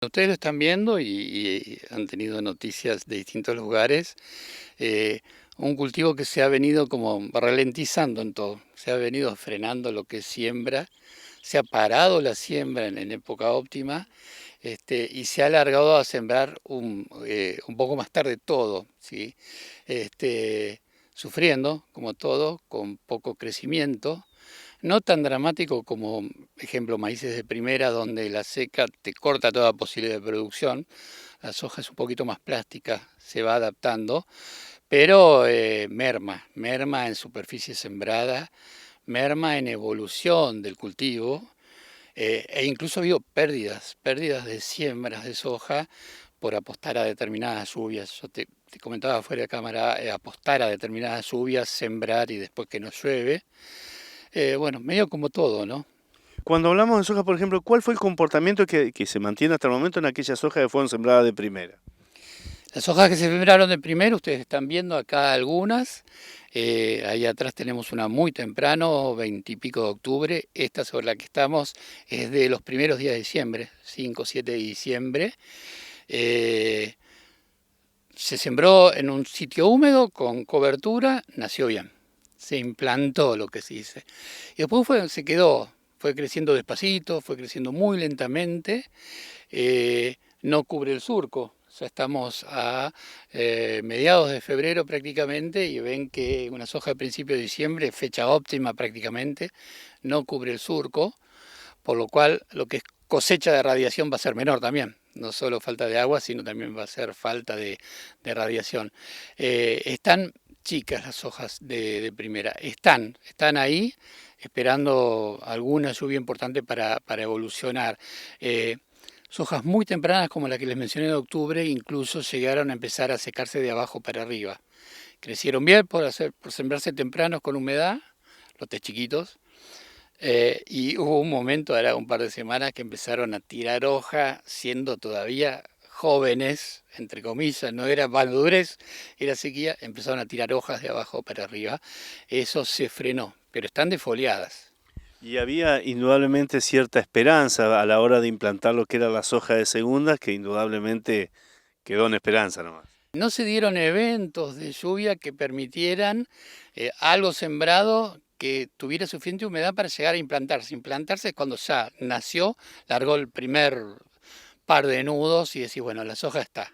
Ustedes lo están viendo y han tenido noticias de distintos lugares. eh, un cultivo que se ha venido como ralentizando en todo, se ha venido frenando lo que es siembra, se ha parado la siembra en época óptima, y se ha alargado a sembrar un poco más tarde todo, ¿sí? Sufriendo, como todo, con poco crecimiento. No tan dramático como, ejemplo, maíces de primera, donde la seca te corta toda posibilidad de producción. La soja es un poquito más plástica, se va adaptando, pero merma en superficie sembrada, merma en evolución del cultivo, e incluso ha habido pérdidas de siembras de soja por apostar a determinadas lluvias. Yo te comentaba fuera de cámara, apostar a determinadas lluvias, sembrar y después que no llueve. Bueno, medio como todo, ¿no? Cuando hablamos de soja, por ejemplo, ¿cuál fue el comportamiento que se mantiene hasta el momento en aquellas sojas que fueron sembradas de primera? Las hojas que se sembraron de primero, ustedes están viendo acá algunas. Ahí atrás tenemos una muy temprano, 20 y pico de octubre. Esta sobre la que estamos es de los primeros días de diciembre, 5 o 7 de diciembre. Eh, Se sembró en un sitio húmedo con cobertura, nació bien. Se implantó, lo que se dice. Y después se quedó, fue creciendo despacito, fue creciendo muy lentamente. No cubre el surco. Ya estamos a mediados de febrero prácticamente y ven que una soja de principio de diciembre, fecha óptima prácticamente, no cubre el surco, por lo cual lo que es cosecha de radiación va a ser menor también. No solo falta de agua, sino también va a ser falta de radiación. Están chicas las hojas de primera, están ahí esperando alguna lluvia importante para evolucionar. Eh, Sojas muy tempranas, como la que les mencioné de octubre, incluso llegaron a empezar a secarse de abajo para arriba. Crecieron bien por sembrarse tempranos con humedad, lotes chiquitos, y hubo un momento, ahora un par de semanas, que empezaron a tirar hoja siendo todavía jóvenes, entre comillas, no era madurez, era sequía, empezaron a tirar hojas de abajo para arriba. Eso se frenó, pero están defoliadas. Y había indudablemente cierta esperanza a la hora de implantar lo que era la soja de segunda, que indudablemente quedó en esperanza nomás. No se dieron eventos de lluvia que permitieran algo sembrado que tuviera suficiente humedad para llegar a implantarse. Implantarse es cuando ya nació, largó el primer par de nudos y decís, bueno, la soja está.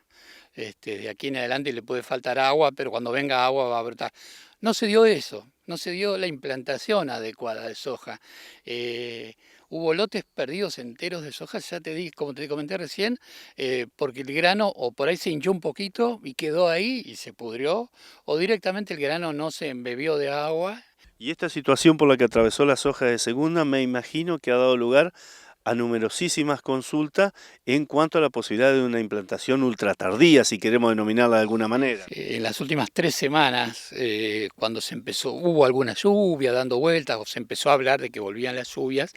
De aquí en adelante le puede faltar agua, pero cuando venga agua va a brotar. No se dio eso, no se dio la implantación adecuada de soja. Eh, Hubo lotes perdidos enteros de soja, ya te di, como te comenté recién, porque el grano o por ahí se hinchó un poquito y quedó ahí y se pudrió, o directamente el grano no se embebió de agua. Y esta situación por la que atravesó la soja de segunda, me imagino que ha dado lugar a numerosísimas consultas en cuanto a la posibilidad de una implantación ultra tardía, si queremos denominarla de alguna manera. En las últimas 3 semanas, cuando se empezó, hubo alguna lluvia dando vueltas o se empezó a hablar de que volvían las lluvias,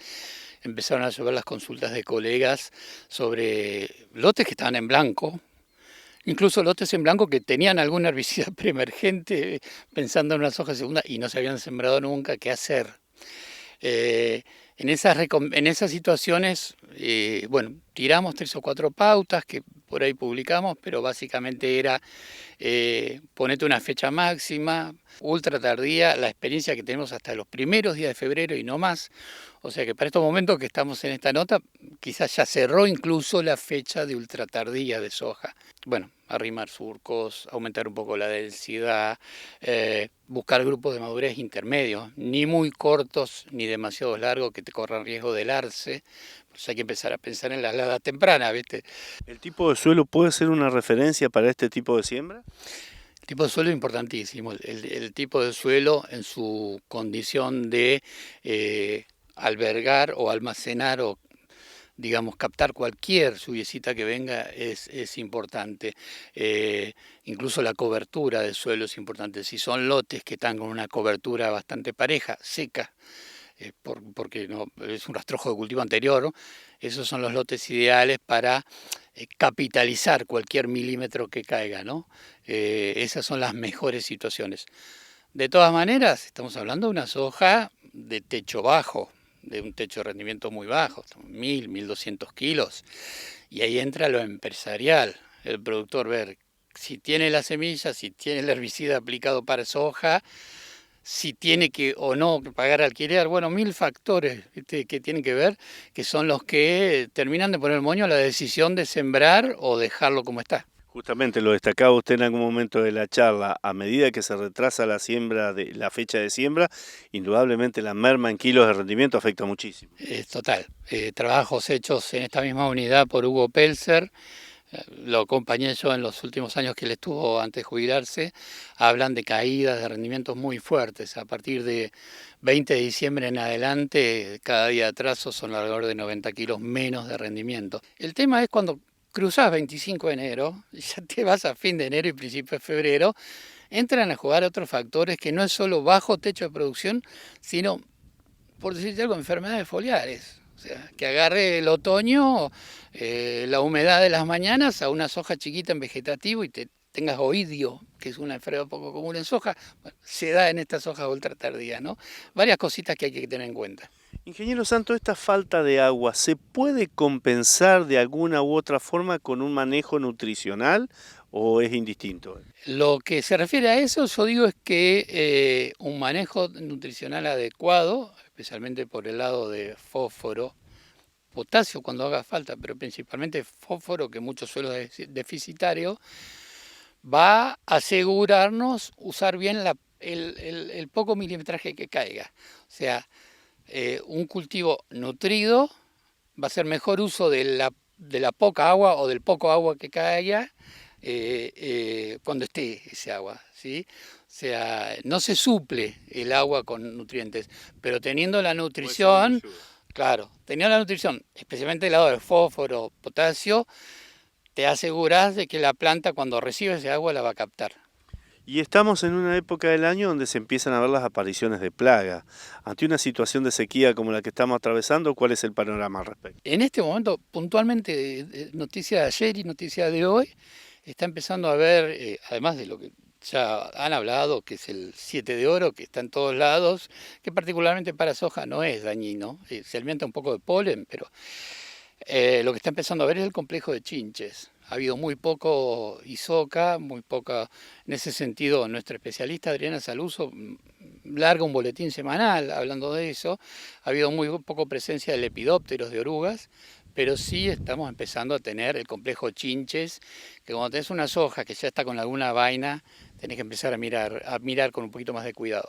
empezaron a llover las consultas de colegas sobre lotes que estaban en blanco, incluso lotes en blanco que tenían algún herbicida preemergente pensando en una soja segunda y no se habían sembrado nunca, ¿qué hacer? Eh, en esas situaciones, bueno, tiramos 3 o 4 pautas que por ahí publicamos, pero básicamente era ponete una fecha máxima, ultra tardía, la experiencia que tenemos hasta los primeros días de febrero y no más. O sea que para estos momentos que estamos en esta nota, quizás ya cerró incluso la fecha de ultra tardía de soja. Bueno, arrimar surcos, aumentar un poco la densidad, buscar grupos de madurez intermedios, ni muy cortos ni demasiado largos que te corran riesgo de helarse. Pues hay que empezar a pensar en la helada temprana, ¿viste? ¿El tipo de suelo puede ser una referencia para este tipo de siembra? El tipo de suelo es importantísimo. El tipo de suelo en su condición de albergar o almacenar o, digamos, captar cualquier lluviecita que venga es importante. Incluso la cobertura del suelo es importante. Si son lotes que están con una cobertura bastante pareja, seca, porque no, es un rastrojo de cultivo anterior, ¿no? Esos son los lotes ideales para capitalizar cualquier milímetro que caiga, ¿no? Esas son las mejores situaciones. De todas maneras, estamos hablando de una soja de techo bajo, de un techo de rendimiento muy bajo, 1000, 1200 kilos, y ahí entra lo empresarial, el productor ver si tiene la semilla, si tiene el herbicida aplicado para soja, si tiene que o no pagar alquiler, bueno, 1000 factores, ¿viste?, que tienen que ver, que son los que terminan de poner el moño a la decisión de sembrar o dejarlo como está. Justamente lo destacaba usted en algún momento de la charla, a medida que se retrasa la siembra, de la fecha de siembra, indudablemente la merma en kilos de rendimiento afecta muchísimo. Es total. Trabajos hechos en esta misma unidad por Hugo Pelzer, lo acompañé yo en los últimos años que él estuvo antes de jubilarse, hablan de caídas de rendimientos muy fuertes. A partir de 20 de diciembre en adelante, cada día de atraso son alrededor de 90 kilos menos de rendimiento. El tema es cuando cruzás 25 de enero, ya te vas a fin de enero y principio de febrero, entran a jugar otros factores que no es solo bajo techo de producción, sino, por decirte algo, enfermedades foliares. O sea, que agarre el otoño, la humedad de las mañanas a una soja chiquita en vegetativo y te tengas oidio, que es una enfermedad poco común en soja, bueno, se da en estas hojas ultra tardías, ¿no? Varias cositas que hay que tener en cuenta. Ingeniero Santo, ¿esta falta de agua se puede compensar de alguna u otra forma con un manejo nutricional o es indistinto? Lo que se refiere a eso, yo digo, es que un manejo nutricional adecuado, especialmente por el lado de fósforo, potasio cuando haga falta, pero principalmente fósforo, que muchos suelos deficitarios, va a asegurarnos usar bien el poco milimetraje que caiga. O sea, un cultivo nutrido va a ser mejor uso de la poca agua o del poco agua que caiga cuando esté ese agua, ¿sí? O sea, no se suple el agua con nutrientes, pero teniendo la nutrición, claro, teniendo la nutrición, especialmente el lado del fósforo, potasio, te aseguras de que la planta cuando recibe ese agua la va a captar. Y estamos en una época del año donde se empiezan a ver las apariciones de plaga. Ante una situación de sequía como la que estamos atravesando, ¿cuál es el panorama al respecto? En este momento, puntualmente, noticia de ayer y noticia de hoy, está empezando a haber, además de lo que ya han hablado, que es el 7 de oro, que está en todos lados, que particularmente para soja no es dañino, se alimenta un poco de polen, pero lo que está empezando a ver es el complejo de chinches. Ha habido muy poco ISOCA, muy poca, en ese sentido nuestra especialista Adriana Saluso larga un boletín semanal hablando de eso. Ha habido muy poco presencia de lepidópteros, de orugas, pero sí estamos empezando a tener el complejo chinches, que cuando tenés una soja que ya está con alguna vaina, tenés que empezar a mirar con un poquito más de cuidado.